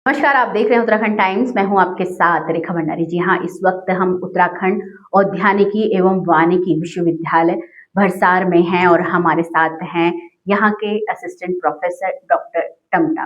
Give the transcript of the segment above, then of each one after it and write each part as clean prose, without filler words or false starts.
नमस्कार, आप देख रहे हैं उत्तराखंड टाइम्स। मैं हूं आपके साथ रेखा भंडारी। जी हाँ, इस वक्त हम उत्तराखंड औद्यानिकी एवं वानिकी विश्वविद्यालय भरसार में हैं और हमारे साथ हैं यहाँ के असिस्टेंट प्रोफेसर डॉक्टर टमटा।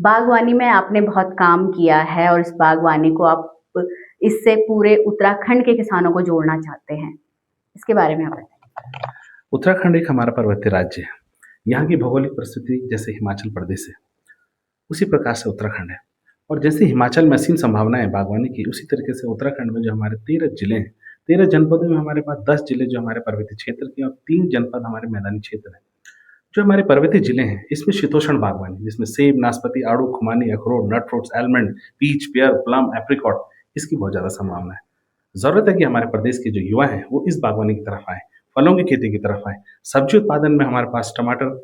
बागवानी में आपने बहुत काम किया है और इस बागवानी को आप इससे पूरे उत्तराखंड के किसानों को जोड़ना चाहते हैं, इसके बारे में आप बताएं। उत्तराखंड एक हमारा पर्वतीय राज्य है। यहाँ की भौगोलिक परिस्थिति जैसे हिमाचल प्रदेश है, उसी प्रकार से उत्तराखंड है। और जैसे हिमाचल में असीम संभावनाएं है बागवानी की, उसी तरीके से उत्तराखंड में जो हमारे 13 जिले हैं, 13 जनपदों में हमारे पास 10 जिले जो हमारे पर्वतीय क्षेत्र के और 3 जनपद हमारे मैदानी क्षेत्र हैं। जो हमारे पर्वतीय जिले हैं, इसमें शीतोष्ण बागवानी, जिसमें सेब, नाशपाती, आड़ू, खुमानी, अखरोट, nut fruits, almond, peach, pear, plum, apricot, इसकी बहुत ज़्यादा संभावना है। ज़रूरत है कि हमारे प्रदेश के जो युवा हैं वो इस बागवानी की तरफ आए, फलों की खेती की तरफ आए। सब्जी उत्पादन में हमारे पास टमाटर,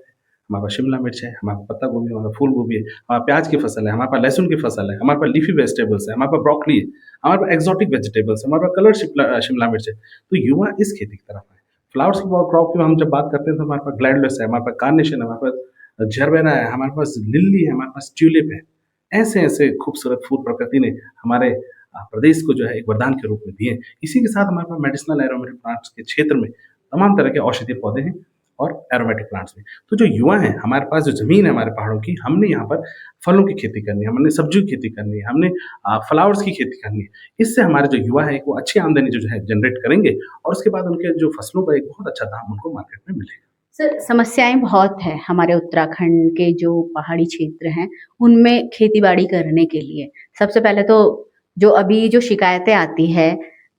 हमारे पास शिमला मिर्च है, हमारे पास पत्ता गोभी, हमारा फूल गोभी है, हमारे प्याज की फसल है, हमारे पास लहसुन की फसल है, हमारे पास लीफी वेजिटेबल्स है, हमारे पास ब्रोकली है, हमारे पास एक्सोटिक वेजिटेबल्स है, हमारे पास कलर शिमला मिर्च है। तो युवा इस खेती की तरफ आए। फ्लावर्स क्रॉप की हम जब बात करते हैं तो हमारे पास ग्लैडलेस है, हमारे पास कार्नेशन है, हमारे पास झरबेरा है, हमारे पास लिली है, हमारे पास ट्यूलिप है। ऐसे ऐसे खूबसूरत फूल प्रकृति ने हमारे प्रदेश को जो है एक वरदान के रूप में दिए। इसी के साथ हमारे पास मेडिसिनल एरोमेटिक प्लांट्स के क्षेत्र में तमाम तरह के औषधीय पौधे हैं और एरोमेटिक प्लांट्स में। तो जो युवा हैं, हमारे पास जो ज़मीन है हमारे पहाड़ों की, हमने यहाँ पर फलों की खेती करनी है, हमने सब्जियों की खेती करनी है, हमने फ्लावर्स की खेती करनी है। इससे हमारे जो युवा है वो अच्छी आमदनी जो है जनरेट करेंगे और उसके बाद उनके जो फसलों का एक बहुत अच्छा दाम उनको मार्केट में मिलेगा। सर, समस्याएं बहुत है हमारे उत्तराखंड के जो पहाड़ी क्षेत्र हैं उनमें खेती बाड़ी करने के लिए। सबसे पहले तो जो अभी जो शिकायतें आती है,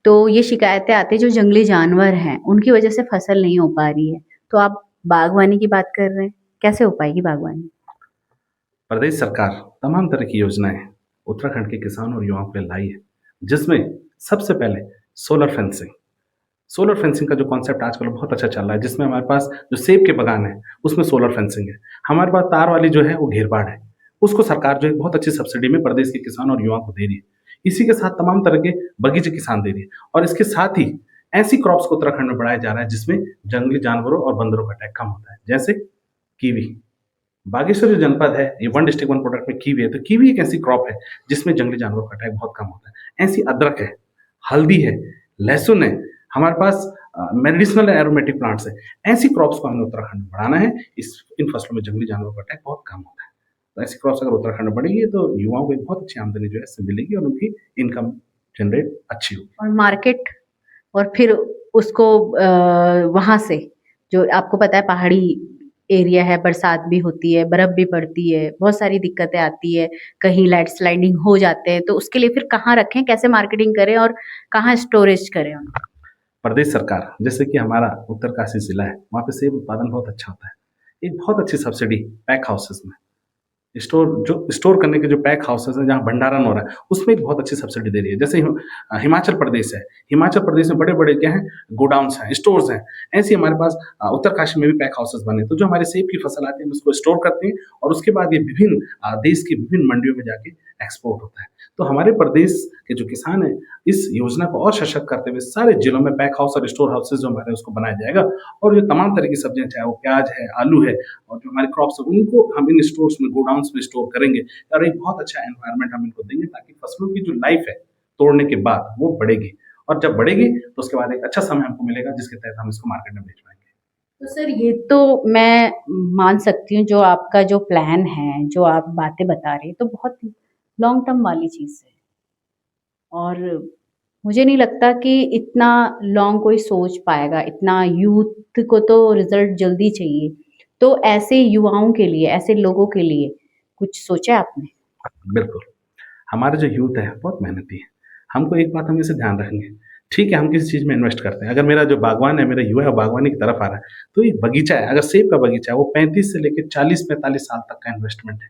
तो ये शिकायतें आती है जो जंगली जानवर हैं उनकी वजह से फसल नहीं हो पा रही है। तो आप बागवानी की बात कर रहे हैं, कैसे हो पाएगी बागवानी? प्रदेश सरकार तमाम तरह की योजनाएं उत्तराखंड के किसानों और युवाओं के लिए लाई है, जिसमें सबसे पहले सोलर फेंसिंग। सोलर फेंसिंग का जो कॉन्सेप्ट आजकल बहुत अच्छा चल रहा है, जिसमें हमारे पास जो सेब के बागान है उसमें सोलर फेंसिंग है। हमारे पास तार वाली जो है वो घेरबाड़ है, उसको सरकार जो है बहुत अच्छी सब्सिडी में प्रदेश के किसानों और युवाओं को दे रही है। इसी के साथ तमाम तरह के बगीचे किसान दे रही है और इसके साथ ही ऐसी क्रॉप्स को उत्तराखंड में बढ़ाया जा रहा है जिसमें जंगली जानवरों और बंदरों का अटैक कम होता है। जैसे कीवी, बागेश्वर जो जनपद है, ये वन डिस्ट्रिक्ट वन प्रोडक्ट में कीवी है, तो कीवी एक ऐसी क्रॉप है जिसमें जंगली जानवरों का अटैक बहुत कम होता है। ऐसी अदरक है, हल्दी है, लहसुन है, हमारे पास मेडिसिनल एरोमेटिक प्लांट्स है। ऐसी क्रॉप्स को हमें उत्तराखंड में बढ़ाना है। इन फसलों में जंगली जानवरों का अटैक बहुत कम होता है। तो ऐसी क्रॉप्स अगर उत्तराखंड में बढ़ेगी तो युवाओं को एक बहुत अच्छी आमदनी जो है इससे मिलेगी और उनकी इनकम जनरेट अच्छी होगी। और मार्केट, और फिर उसको वहाँ से, जो आपको पता है पहाड़ी एरिया है, बरसात भी होती है, बर्फ भी पड़ती है, बहुत सारी दिक्कतें आती है, कहीं लैंडस्लाइडिंग हो जाते हैं, तो उसके लिए फिर कहाँ रखें, कैसे मार्केटिंग करें और कहाँ स्टोरेज करें उनको? प्रदेश सरकार, जैसे कि हमारा उत्तरकाशी जिला है, वहाँ पे सेब उत्पादन बहुत अच्छा होता है। एक बहुत अच्छी सब्सिडी पैक हाउसेस में, स्टोर करने के जो पैक हाउसेस हैं जहाँ भंडारण हो रहा है, उसमें एक बहुत अच्छी सब्सिडी दे रही है। जैसे हिमाचल प्रदेश है, हिमाचल प्रदेश में बड़े बड़े क्या हैं, गोडाउन्स हैं, स्टोर्स हैं। ऐसे ही हमारे पास उत्तरकाशी में भी पैक हाउसेस बने, तो जो हमारे सेब की फसल आती है हम उसको स्टोर करते हैं और उसके बाद ये विभिन्न देश की विभिन्न मंडियों में जाके एक्सपोर्ट होता है। तो हमारे प्रदेश के जो किसान हैं, इस योजना को और सशक्त करते हुए सारे जिलों में पैक हाउस और स्टोर हाउसेज जो हमारे उसको बनाया जाएगा और जो तमाम तरह की सब्जियां, चाहे वो प्याज है, आलू है और जो हमारी क्रॉप्स है, उनको हम इन स्टोर्स में, गोडाउन्स में स्टोर करेंगे और एक बहुत अच्छा एनवायरनमेंट हम इनको देंगे ताकि फसलों की जो लाइफ है तोड़ने के बाद वो बढ़ेगी और जब बढ़ेगी तो उसके बाद एक अच्छा समय हमको मिलेगा जिसके तहत हम इसको मार्केट में बेच पाएंगे। तो सर, ये तो मैं मान सकती हूँ, जो आपका जो प्लान है, जो आप बातें बता रहे हैं, तो बहुत लॉन्ग टर्म वाली चीज़ है और मुझे नहीं लगता कि इतना लॉन्ग कोई सोच पाएगा। इतना यूथ को तो रिजल्ट जल्दी चाहिए, तो ऐसे युवाओं के लिए, ऐसे लोगों के लिए कुछ सोचा है आपने? बिल्कुल, हमारे जो यूथ है बहुत मेहनती है। हमको एक बात हमेशा ध्यान रखनी है। ठीक है, हम किसी चीज़ में इन्वेस्ट करते हैं। अगर मेरा जो बागवान है, मेरा युवा है, बागवानी की तरफ आ रहा है, तो एक बगीचा है, अगर सेब का बगीचा है, वो 35 से लेके 40-45 साल तक का इन्वेस्टमेंट है।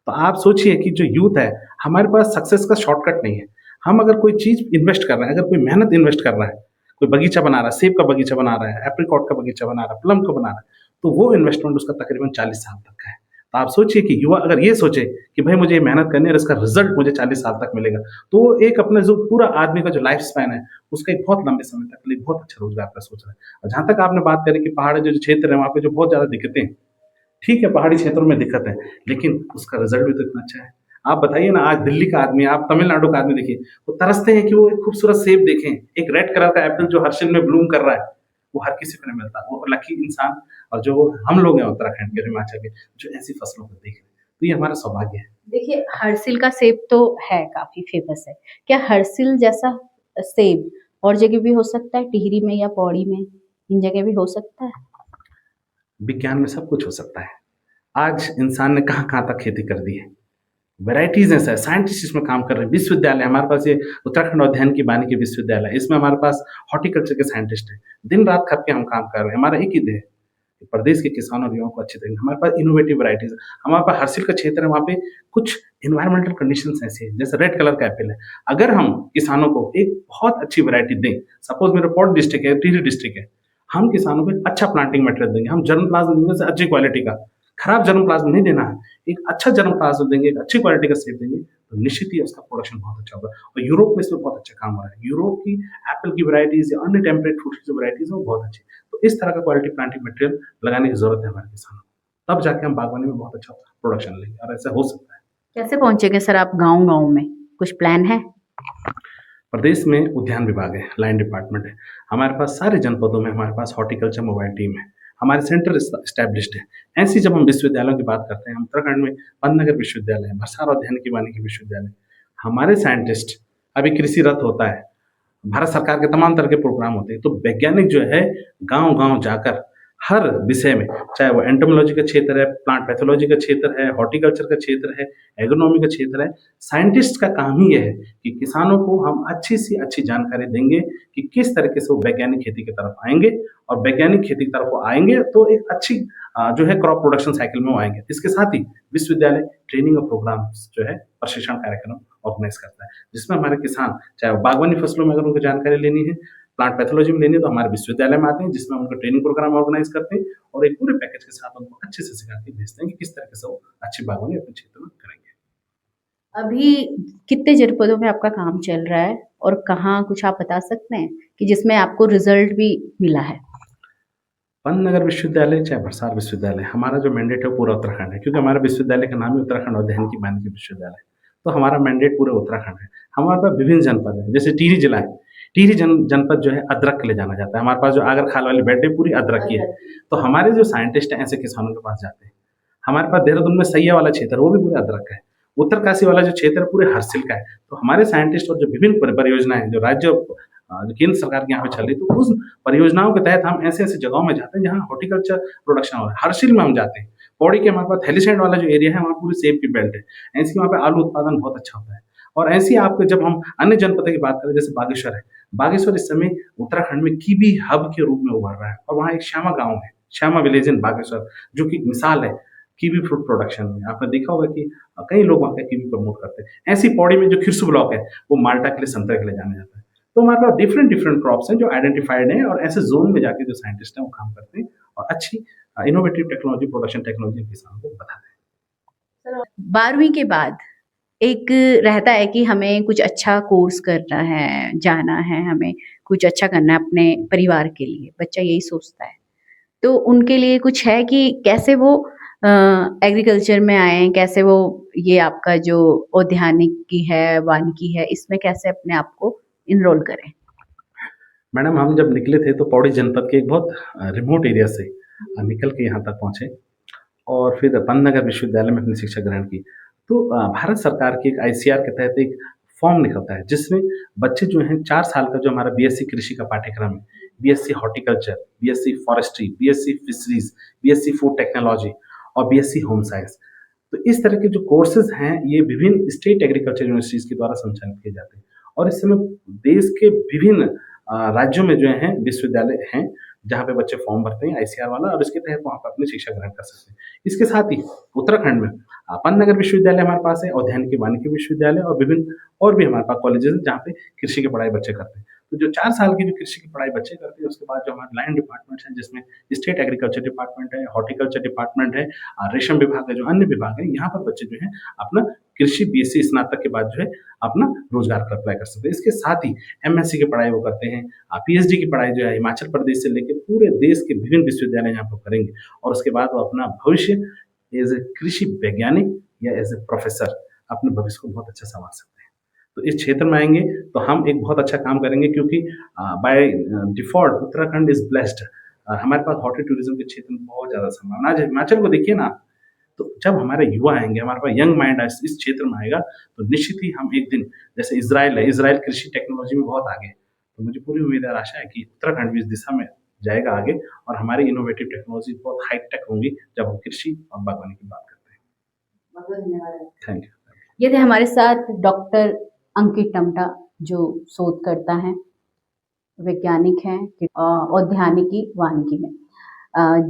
तो आप सोचिए कि जो यूथ है, हमारे पास सक्सेस का शॉर्टकट नहीं है। हम अगर कोई चीज़ इन्वेस्ट कर रहे हैं, अगर कोई मेहनत इन्वेस्ट कर रहा है, कोई बगीचा बना रहा है, सेब का बगीचा बना रहा है, एप्रिकॉट का बगीचा बना रहा है, प्लम का बना रहा है, तो वो इन्वेस्टमेंट उसका तकरीबन 40 साल तक का है। तो आप सोचिए कि युवा अगर ये सोचे कि भाई मुझे ये मेहनत करनी है और इसका रिजल्ट मुझे 40 साल तक मिलेगा, तो वो एक अपने जो पूरा आदमी का जो लाइफ स्पैन है, उसका एक बहुत लंबे समय तक के लिए बहुत अच्छा रोजगार का सोच रहा है। और जहाँ तक आपने बात करी कि पहाड़ी जो क्षेत्र है, वहाँ पे जो बहुत ज़्यादा दिक्कतें हैं, ठीक है, पहाड़ी क्षेत्रों में दिक्कत है, लेकिन उसका रिजल्ट भी तो इतना अच्छा है। आप बताइए ना, आज दिल्ली का आदमी, आप तमिलनाडु का आदमी देखिए, वो तरसते हैं कि वो एक खूबसूरत सेब देखें, एक रेड कलर का एप्पल जो हर सीजन में ब्लूम कर रहा है, वो हर किसी को नहीं मिलता। वो लकी इंसान, और जो हम लोग हैं उत्तराखंड के, हिमाचल के, जो ऐसी फसलों को देख रहे हैं, तो ये हमारा सौभाग्य है। देखिए, हरसिल का सेब तो है, काफी फेमस है। क्या हरसिल जैसा सेब और जगह भी हो सकता है, टिहरी में या पौड़ी में, इन जगह भी हो सकता है? विज्ञान में सब कुछ हो सकता है। आज इंसान ने कहाँ कहाँ तक खेती कर दी है, वेराइटीज हैं सर, साइंटिस्ट इसमें काम कर रहे हैं। विश्वविद्यालय हमारे पास, ये उत्तराखंड उद्यान की वानिकी विश्वविद्यालय, इसमें हमारे पास हॉर्टिकल्चर के साइंटिस्ट हैं, दिन रात खप के हम काम कर रहे हैं। हमारा एक ही ध्येय है कि प्रदेश के किसानों और युवाओं को अच्छी तरीके, हमारे पास इनोवेटिव वैराइटीज है। हमारे पास हर्सिल का क्षेत्र है, वहाँ पे कुछ इन्वायरमेंटल कंडीशंस ऐसी है, जैसे रेड कलर का एप्पल है, अगर हम किसानों को एक बहुत अच्छी वैरायटी दें, सपोज मेरा पौड़ी डिस्ट्रिक्ट है, टिहरी डिस्ट्रिक्ट है, हम किसानों को एक अच्छा प्लांटिंग मटेरियल देंगे, हम जर्म प्लाज्म देंगे से अच्छी क्वालिटी का, खराब जर्म प्लाज्म नहीं देना है, एक अच्छा जर्म प्लाज्म देंगे, एक अच्छी क्वालिटी का सेब देंगे, तो निश्चित ही उसका प्रोडक्शन बहुत अच्छा होगा। और यूरोप में इसमें बहुत अच्छा काम हो रहा है, यूरोप की एप्पल की वैरायटीज या अन्य टेम्परेट फ्रूट की जो वैरायटीज है वो बहुत अच्छी। तो इस तरह का क्वालिटी प्लांटिंग मटेरियल लगाने की जरूरत है हमारे किसानों को, तब जाके हम बागवानी में बहुत अच्छा प्रोडक्शन लेंगे, और ऐसा हो सकता है। कैसे पहुंचेंगे सर आप गाँव-गाँव में? कुछ प्लान है? प्रदेश में उद्यान विभाग है, लाइन डिपार्टमेंट है, हमारे पास सारे जनपदों में हमारे पास हॉर्टिकल्चर मोबाइल टीम है, हमारे सेंटर स्टैब्लिश्ड है। ऐसी जब हम विश्वविद्यालयों की बात करते हैं, हम उत्तराखंड में पंतनगर विश्वविद्यालय है, भरसार उद्यान की वानिकी विश्वविद्यालय, हमारे साइंटिस्ट, अभी कृषि रथ होता है, भारत सरकार के तमाम तरह के प्रोग्राम होते हैं, तो वैज्ञानिक जो है गांव-गांव जाकर हर विषय में, चाहे वो एंटोमोलॉजी का क्षेत्र है, प्लांट पैथोलॉजी का क्षेत्र है, हॉर्टिकल्चर का क्षेत्र है, एग्रोनॉमी का क्षेत्र है, साइंटिस्ट का काम ही ये है कि किसानों को हम अच्छी से अच्छी जानकारी देंगे कि किस तरीके से वो वैज्ञानिक खेती की तरफ आएंगे, और वैज्ञानिक खेती की तरफ वो आएंगे तो एक अच्छी जो है क्रॉप प्रोडक्शन साइकिल में वो आएंगे। इसके साथ ही विश्वविद्यालय ट्रेनिंग और प्रोग्राम्स जो है प्रशिक्षण कार्यक्रम ऑर्गेनाइज करता है, जिसमें हमारे किसान, चाहे वो बागवानी फसलों में अगर उनको जानकारी लेनी है, प्लांट पैथोलॉजी में लेनी है, तो हमारे विश्वविद्यालय में आते हैं, जिसमें हम उनका ट्रेनिंग प्रोग्राम ऑर्गेनाइज करते हैं, और एक पूरे पैकेज के साथ उनको अच्छे से सिखा के भेजते हैं कि किस तरीके से वो अच्छी बागवानी अपने क्षेत्र में करेंगे। अभी कितने जनपदों में आपका काम चल रहा है और कहाँ, कुछ आप बता सकते हैं कि जिसमें आपको रिजल्ट भी मिला है? पंतनगर विश्वविद्यालय चाहे भरसार विश्वविद्यालय, हमारा जो मैंडेट है वो पूरा उत्तराखंड है, क्योंकि हमारे विश्वविद्यालय का नाम है उत्तराखंड उद्यान की वानिकी विश्वविद्यालय, तो हमारा मैंडेट पूरे उत्तराखंड है। हमारे पास विभिन्न जनपद है, जैसे टिहरी जिला है, टिहरी जनपद जो है अदरक के लिए जाना जाता है, हमारे पास जो आगर खाल वाली बेल्ट है पूरी अदरक की है, तो हमारे जो साइंटिस्ट हैं ऐसे किसानों के पास जाते हैं। हमारे पास देहरादून में सैया वाला क्षेत्र है, वो भी पूरे अदरक का है। उत्तरकाशी वाला जो क्षेत्र है पूरे हर्सिल का है। तो हमारे साइंटिस्ट और जो विभिन्न परियोजनाएं जो राज्य जो केंद्र सरकार की यहाँ पे चल रही, तो उस परियोजनाओं के तहत हम ऐसे ऐसे जगहों में जाते हैं जहाँ हॉर्टिकल्चर प्रोडक्शन हो रहा है। हर्सिल में हम जाते हैं, पौड़ी के हमारे पास हेलीसैंड वाला जो एरिया है वहाँ पूरी सेब की बेल्ट है, ऐसी वहाँ पे आलू उत्पादन बहुत अच्छा होता है। और ऐसी आपको जब हम अन्य जनपदों की बात करें, जैसे बागेश्वर है, बागेश्वर इस समय उत्तराखंड में कीवी हब के रूप में उभर रहा है, और वहाँ एक श्यामा गाँव है, श्यामा विलेज इन बागेश्वर, जो कि मिसाल है कीवी फ्रूट प्रोडक्शन में। आपने देखा होगा कि कई लोग वहाँ पे कीवी प्रमोट करते हैं। ऐसी पौड़ी में जो खिरसू ब्लॉक है, वो माल्टा के लिए, संतरे के लिए जाना जाता है। तो हमारे पास डिफरेंट डिफरेंट क्रॉप्स हैं जो आइडेंटिफाइड हैं, और ऐसे जोन में जाके जो साइंटिस्ट हैं वो काम करते हैं और अच्छी इनोवेटिव टेक्नोलॉजी, प्रोडक्शन टेक्नोलॉजी किसानों को बताते हैं। 12वीं के बाद एक रहता है कि हमें कुछ अच्छा कोर्स करना है, जाना है, हमें कुछ अच्छा करना है अपने परिवार के लिए, बच्चा यही सोचता है। तो उनके लिए कुछ है कि कैसे वो एग्रीकल्चर में आएँ, कैसे वो ये आपका जो औद्यानिकी है, वानिकी है, इसमें कैसे अपने आप को इनरोल करें? मैडम, हम जब निकले थे तो पौड़ी जनपद के एक बहुत रिमोट एरिया से निकल के यहाँ तक पहुँचे, और फिर पंतनगर विश्वविद्यालय में अपनी शिक्षा ग्रहण की। तो भारत सरकार की एक आईसीआर के तहत एक फॉर्म निकलता है, जिसमें बच्चे जो हैं 4 साल का जो हमारा बीएससी कृषि का पाठ्यक्रम है, BSc horticulture, BSc forestry, BSc fisheries, BSc food technology और बीएससी होम साइंस। तो इस तरह के जो कोर्सेज हैं, ये विभिन्न स्टेट एग्रीकल्चर यूनिवर्सिटीज़ के द्वारा संचालित किए जाते हैं, और इस समय देश के विभिन्न राज्यों में जो हैं विश्वविद्यालय हैं, जहाँ पे बच्चे फॉर्म भरते हैं आईसीआर वाला, और इसके तहत वहाँ पर अपनी शिक्षा ग्रहण कर सकते हैं। इसके साथ ही उत्तराखंड में पंतनगर विश्वविद्यालय हमारे पास है, औद्यानिक वानिकी विश्वविद्यालय, और विभिन्न और भी हमारे पास कॉलेजेस हैं जहाँ पे कृषि की पढ़ाई बच्चे करते हैं। तो जो 4 साल की जो कृषि की पढ़ाई बच्चे करते हैं, उसके बाद जो हमारे लाइन डिपार्टमेंट्स हैं, जिसमें स्टेट एग्रीकल्चर डिपार्टमेंट है, हॉर्टिकल्चर डिपार्टमेंट है, रेशम विभाग है, जो अन्य विभाग है, यहाँ पर बच्चे जो हैं अपना कृषि बीएससी स्नातक के बाद जो है अपना रोजगार का अप्लाई कर सकते हैं। इसके साथ ही एमएससी की पढ़ाई वो करते हैं, पीएचडी की पढ़ाई जो है हिमाचल प्रदेश से लेकर पूरे देश के विभिन्न विश्वविद्यालय यहाँ पर करेंगे, और उसके बाद वो अपना भविष्य एज ए कृषि वैज्ञानिक या एज ए प्रोफेसर अपने भविष्य को बहुत अच्छा संवार सकते हैं। तो इस क्षेत्र में आएंगे तो हम एक बहुत अच्छा काम करेंगे, क्योंकि by default Uttarakhand is blessed. हमारे पास हॉर्टी टूरिज्म के क्षेत्र में बहुत ज़्यादा संभावना। आज हिमाचल को देखिए ना, तो जब हमारे युवा आएंगे, हमारे पास यंग माइंड इस क्षेत्र में आएगा, तो निश्चित ही हम एक दिन, जैसे इजराइल है, इजराइल कृषि टेक्नोलॉजी में बहुत आगे है, तो मुझे पूरी उम्मीद और आशा है कि उत्तराखंड भी इस दिशा में जाएगा आगे, और हमारी इनोवेटिव टेक्नोलॉजी बहुत हाईटेक होंगी जब हम कृषि और बागवानी की बात करते हैं। बहुत बहुत धन्यवाद। Thank you. ये थे हमारे साथ डॉक्टर अंकित टमटा, जो शोध करता है, वैज्ञानिक हैं औद्यानिकी वानिकी में।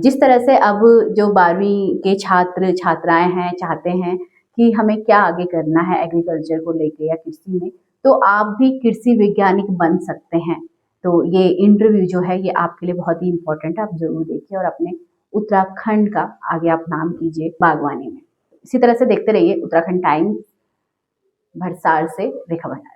जिस तरह से अब जो 12वीं के छात्र छात्राएं हैं चाहते हैं कि हमें क्या आगे करना है एग्रीकल्चर को लेके या कृषि में, तो आप भी कृषि वैज्ञानिक बन सकते हैं। तो ये इंटरव्यू जो है ये आपके लिए बहुत ही इम्पोर्टेंट है, आप जरूर देखिए और अपने उत्तराखंड का आगे आप नाम कीजिए बागवानी में। इसी तरह से देखते रहिए उत्तराखंड टाइम्स। भरसार से रेखा भंडारी।